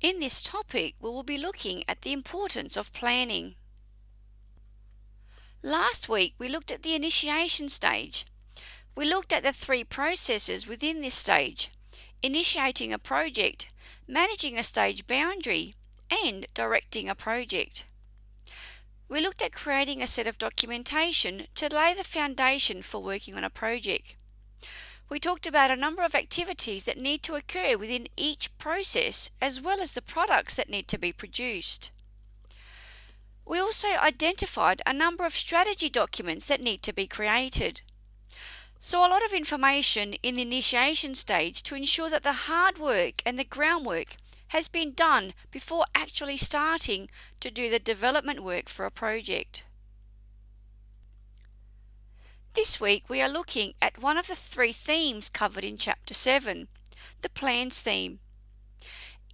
In this topic, we will be looking at the importance of planning. Last week, we looked at the initiation stage. We looked at the three processes within this stage: initiating a project, managing a stage boundary, and directing a project. We looked at creating a set of documentation to lay the foundation for working on a project. We talked about a number of activities that need to occur within each process, as well as the products that need to be produced. We also identified a number of strategy documents that need to be created. So a lot of information in the initiation stage to ensure that the hard work and the groundwork has been done before actually starting to do the development work for a project. This week we are looking at one of the three themes covered in Chapter 7, the plans theme.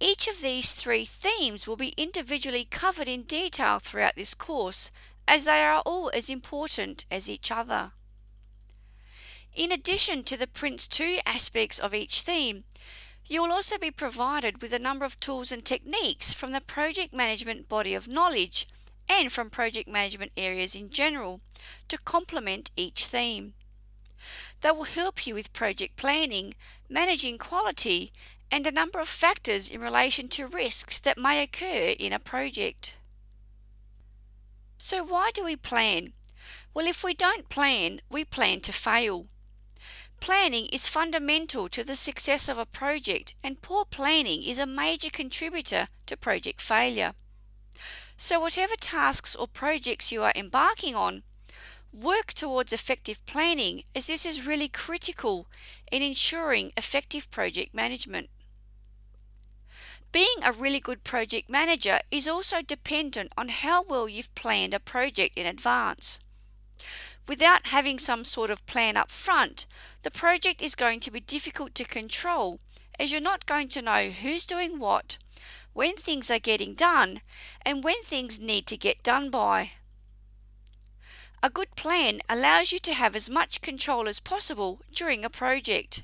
Each of these three themes will be individually covered in detail throughout this course, as they are all as important as each other. In addition to the Prince 2 aspects of each theme, you will also be provided with a number of tools and techniques from the project management body of knowledge and from project management areas in general to complement each theme. They will help you with project planning, managing quality, and a number of factors in relation to risks that may occur in a project. So why do we plan? Well, if we don't plan, we plan to fail. Planning is fundamental to the success of a project, and poor planning is a major contributor to project failure. So whatever tasks or projects you are embarking on, work towards effective planning, as this is really critical in ensuring effective project management. Being a really good project manager is also dependent on how well you've planned a project in advance. Without having some sort of plan up front, the project is going to be difficult to control, as you're not going to know who's doing what, when things are getting done, and when things need to get done by. A good plan allows you to have as much control as possible during a project.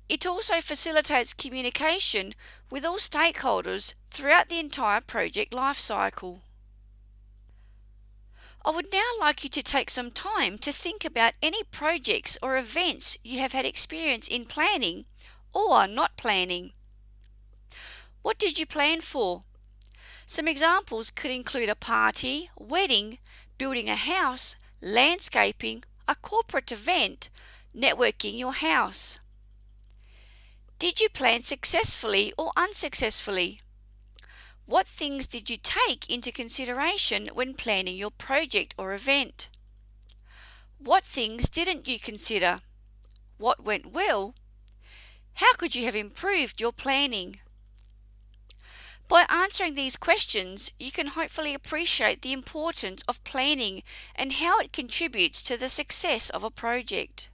It also facilitates communication with all stakeholders throughout the entire project life cycle. I would now like you to take some time to think about any projects or events you have had experience in planning or not planning. What did you plan for? Some examples could include a party, wedding, building a house, landscaping, a corporate event, networking your house. Did you plan successfully or unsuccessfully? What things did you take into consideration when planning your project or event? What things didn't you consider? What went well? How could you have improved your planning? By answering these questions, you can hopefully appreciate the importance of planning and how it contributes to the success of a project.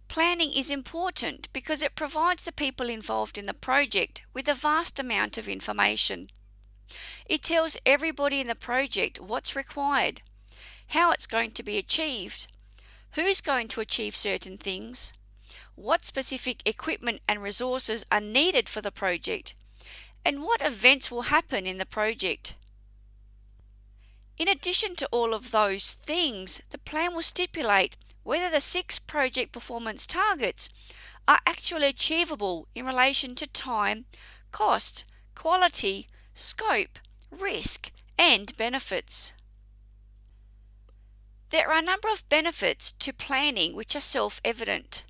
Planning is important because it provides the people involved in the project with a vast amount of information. It tells everybody in the project what's required, how it's going to be achieved, who's going to achieve certain things, what specific equipment and resources are needed for the project, and what events will happen in the project. In addition to all of those things, the plan will stipulate whether the 6 project performance targets are actually achievable in relation to time, cost, quality, scope, risk, and benefits. There are a number of benefits to planning which are self-evident.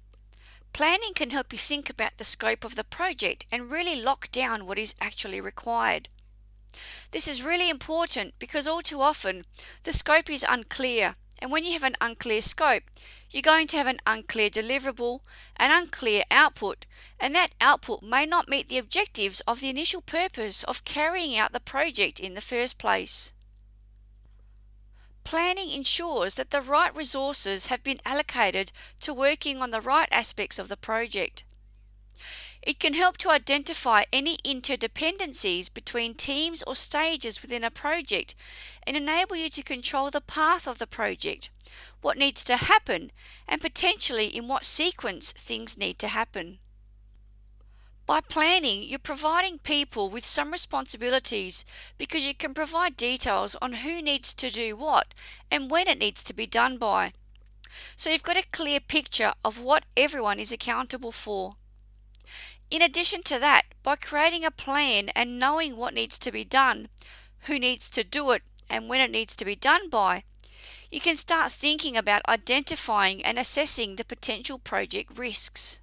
Planning can help you think about the scope of the project and really lock down what is actually required. This is really important because all too often the scope is unclear, and when you have an unclear scope, you're going to have an unclear deliverable, an unclear output, and that output may not meet the objectives of the initial purpose of carrying out the project in the first place. Planning ensures that the right resources have been allocated to working on the right aspects of the project. It can help to identify any interdependencies between teams or stages within a project and enable you to control the path of the project, what needs to happen, and potentially in what sequence things need to happen. By planning, you're providing people with some responsibilities because you can provide details on who needs to do what and when it needs to be done by. So you've got a clear picture of what everyone is accountable for. In addition to that, by creating a plan and knowing what needs to be done, who needs to do it, and when it needs to be done by, you can start thinking about identifying and assessing the potential project risks.